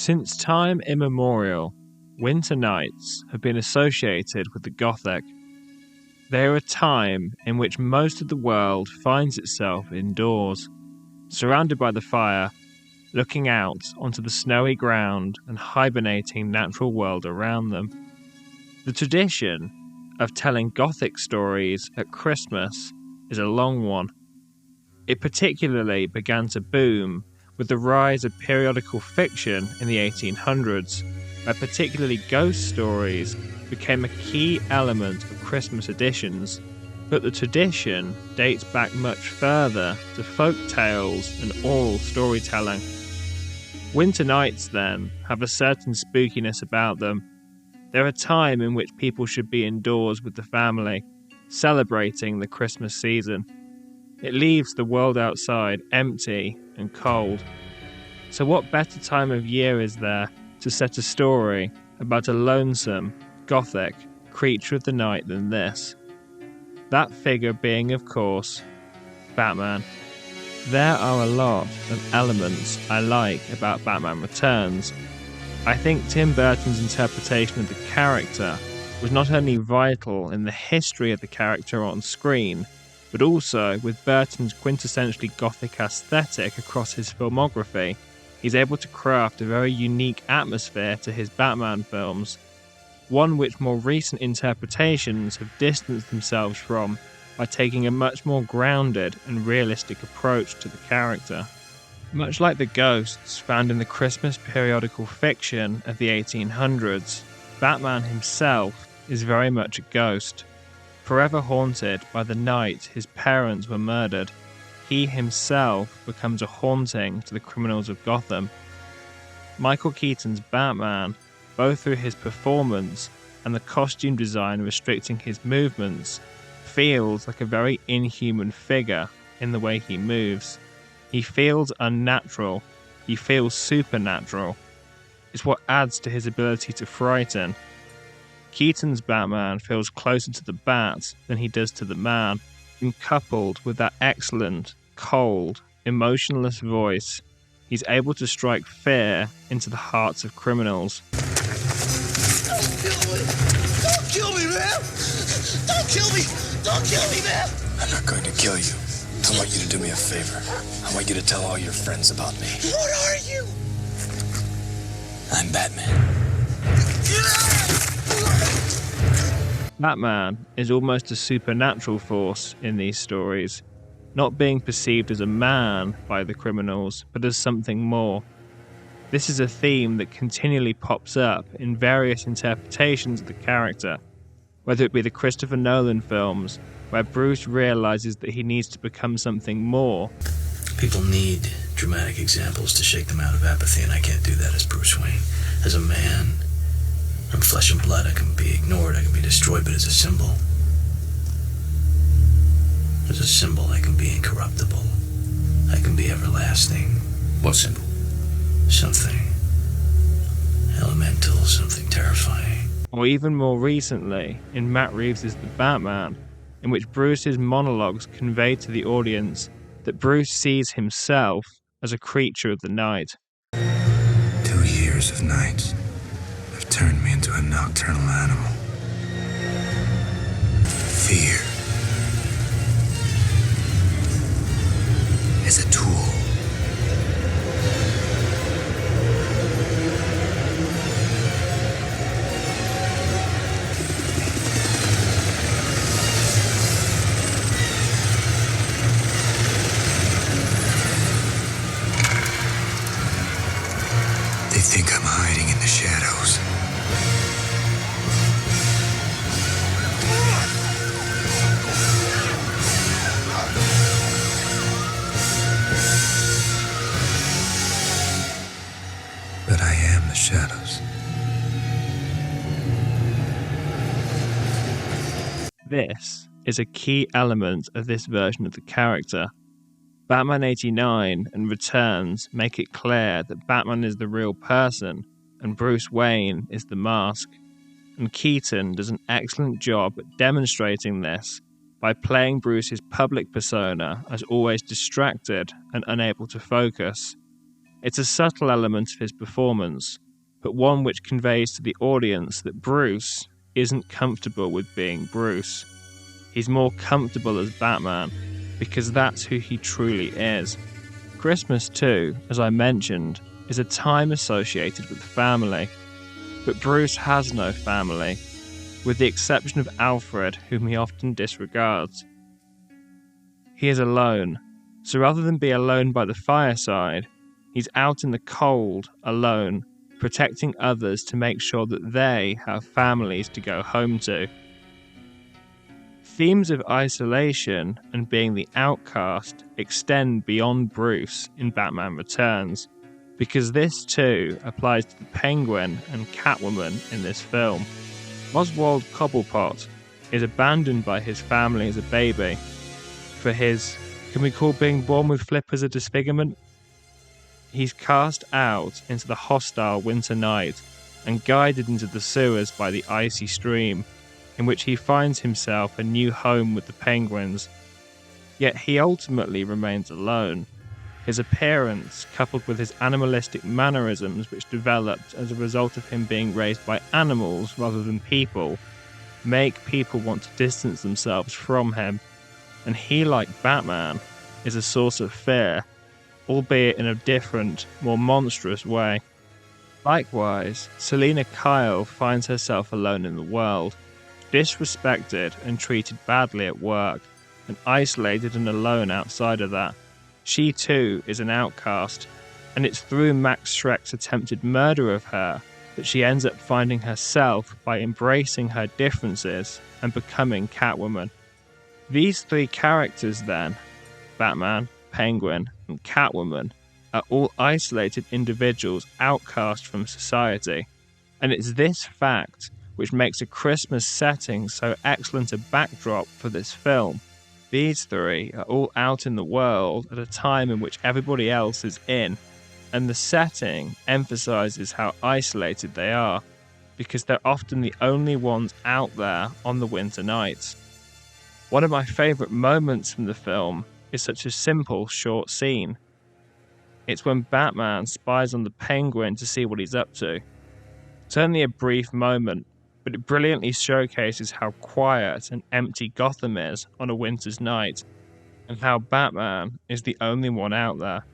Since time immemorial, winter nights have been associated with the Gothic. They are a time in which most of the world finds itself indoors, surrounded by the fire, looking out onto the snowy ground and hibernating natural world around them. The tradition of telling Gothic stories at Christmas is a long one. It particularly began to boom with the rise of periodical fiction in the 1800s, where particularly ghost stories became a key element of Christmas editions, but the tradition dates back much further to folk tales and oral storytelling. Winter nights, then, have a certain spookiness about them. They're a time in which people should be indoors with the family, celebrating the Christmas season. It leaves the world outside empty and cold. So what better time of year is there to set a story about a lonesome, Gothic creature of the night than this? That figure being, of course, Batman. There are a lot of elements I like about Batman Returns. I think Tim Burton's interpretation of the character was not only vital in the history of the character on screen, but also with Burton's quintessentially Gothic aesthetic across his filmography, he's able to craft a very unique atmosphere to his Batman films, one which more recent interpretations have distanced themselves from by taking a much more grounded and realistic approach to the character. Much like the ghosts found in the Christmas periodical fiction of the 1800s, Batman himself is very much a ghost. Forever haunted by the night his parents were murdered, he himself becomes a haunting to the criminals of Gotham. Michael Keaton's Batman, both through his performance and the costume design restricting his movements, feels like a very inhuman figure in the way he moves. He feels unnatural, he feels supernatural. It's what adds to his ability to frighten. Keaton's Batman feels closer to the bat than he does to the man, and coupled with that excellent, cold, emotionless voice, he's able to strike fear into the hearts of criminals. Don't kill me! Don't kill me, man! Don't kill me! Don't kill me, man! I'm not going to kill you. I want you to do me a favor. I want you to tell all your friends about me. What are you? I'm Batman. Batman is almost a supernatural force in these stories, not being perceived as a man by the criminals, but as something more. This is a theme that continually pops up in various interpretations of the character, whether it be the Christopher Nolan films, where Bruce realizes that he needs to become something more. People need dramatic examples to shake them out of apathy, and I can't do that as Bruce Wayne. As a man, I'm flesh and blood. I can be ignored, I can be destroyed, but as a symbol, I can be incorruptible. I can be everlasting. What symbol? Something elemental, something terrifying. Or even more recently, in Matt Reeves' The Batman, in which Bruce's monologues convey to the audience that Bruce sees himself as a creature of the night. 2 years of nights have turned me into a nocturnal animal. Fear is a tool. They think I'm hiding in the shadows. But I am the shadows. This is a key element of this version of the character. Batman 89 and Returns make it clear that Batman is the real person and Bruce Wayne is the mask, and Keaton does an excellent job at demonstrating this by playing Bruce's public persona as always distracted and unable to focus. It's a subtle element of his performance, but one which conveys to the audience that Bruce isn't comfortable with being Bruce. He's more comfortable as Batman, because that's who he truly is. Christmas, too, as I mentioned, is a time associated with family. But Bruce has no family, with the exception of Alfred, whom he often disregards. He is alone, so rather than be alone by the fireside, he's out in the cold, alone, protecting others to make sure that they have families to go home to. Themes of isolation and being the outcast extend beyond Bruce in Batman Returns, because this too applies to the Penguin and Catwoman in this film. Oswald Cobblepot is abandoned by his family as a baby for his, can we call being born with flippers a disfigurement? He's cast out into the hostile winter night and guided into the sewers by the icy stream, in which he finds himself a new home with the penguins. Yet he ultimately remains alone. His appearance, coupled with his animalistic mannerisms which developed as a result of him being raised by animals rather than people, make people want to distance themselves from him, and he, like Batman, is a source of fear, albeit in a different, more monstrous way. Likewise, Selina Kyle finds herself alone in the world, disrespected and treated badly at work, and isolated and alone outside of that. She too is an outcast, and it's through Max Schreck's attempted murder of her that she ends up finding herself by embracing her differences and becoming Catwoman. These three characters then, Batman, Penguin, and Catwoman, are all isolated individuals outcast from society, and it's this fact which makes a Christmas setting so excellent a backdrop for this film. These three are all out in the world at a time in which everybody else is in, and the setting emphasizes how isolated they are, because they're often the only ones out there on the winter nights. One of my favourite moments from the film is such a simple, short scene. It's when Batman spies on the Penguin to see what he's up to. It's only a brief moment, but it brilliantly showcases how quiet and empty Gotham is on a winter's night, and how Batman is the only one out there.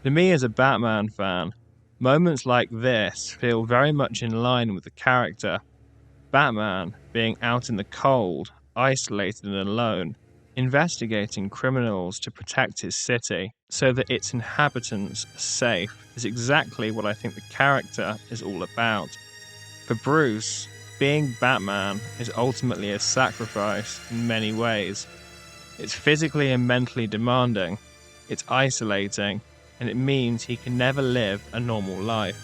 To me as a Batman fan, moments like this feel very much in line with the character. Batman being out in the cold, isolated and alone, investigating criminals to protect his city so that its inhabitants are safe is exactly what I think the character is all about. For Bruce, being Batman is ultimately a sacrifice in many ways. It's physically and mentally demanding, it's isolating, and it means he can never live a normal life.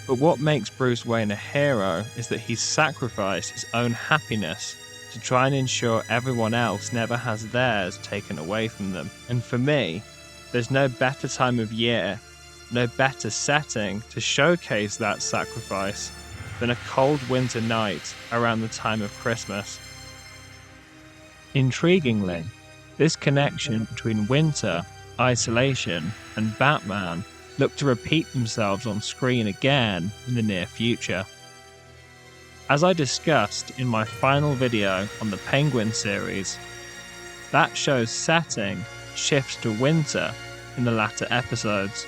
But what makes Bruce Wayne a hero is that he's sacrificed his own happiness to try and ensure everyone else never has theirs taken away from them. And for me, there's no better time of year, no better setting to showcase that sacrifice than a cold winter night around the time of Christmas. Intriguingly, this connection between winter, isolation, and Batman look to repeat themselves on screen again in the near future. As I discussed in my final video on the Penguin series, that show's setting shifts to winter in the latter episodes.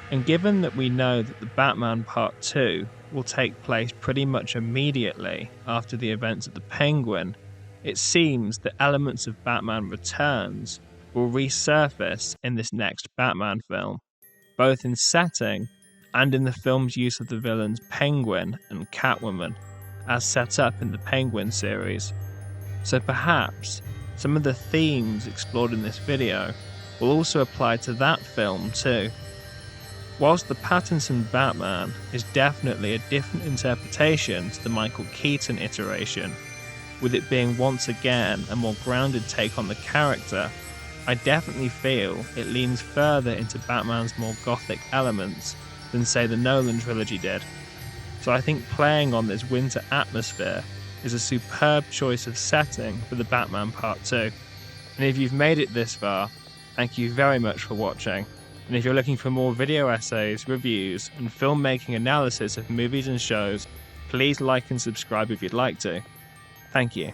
And given that we know that the Batman Part 2 will take place pretty much immediately after the events of the Penguin, it seems that elements of Batman Returns will resurface in this next Batman film, both in setting and in the film's use of the villains Penguin and Catwoman, as set up in the Penguin series. So perhaps some of the themes explored in this video will also apply to that film too. Whilst the Pattinson Batman is definitely a different interpretation to the Michael Keaton iteration, with it being once again a more grounded take on the character, I definitely feel it leans further into Batman's more gothic elements than say the Nolan trilogy did. So I think playing on this winter atmosphere is a superb choice of setting for the Batman Part 2. And if you've made it this far, thank you very much for watching. And if you're looking for more video essays, reviews, and filmmaking analysis of movies and shows, please like and subscribe if you'd like to. Thank you.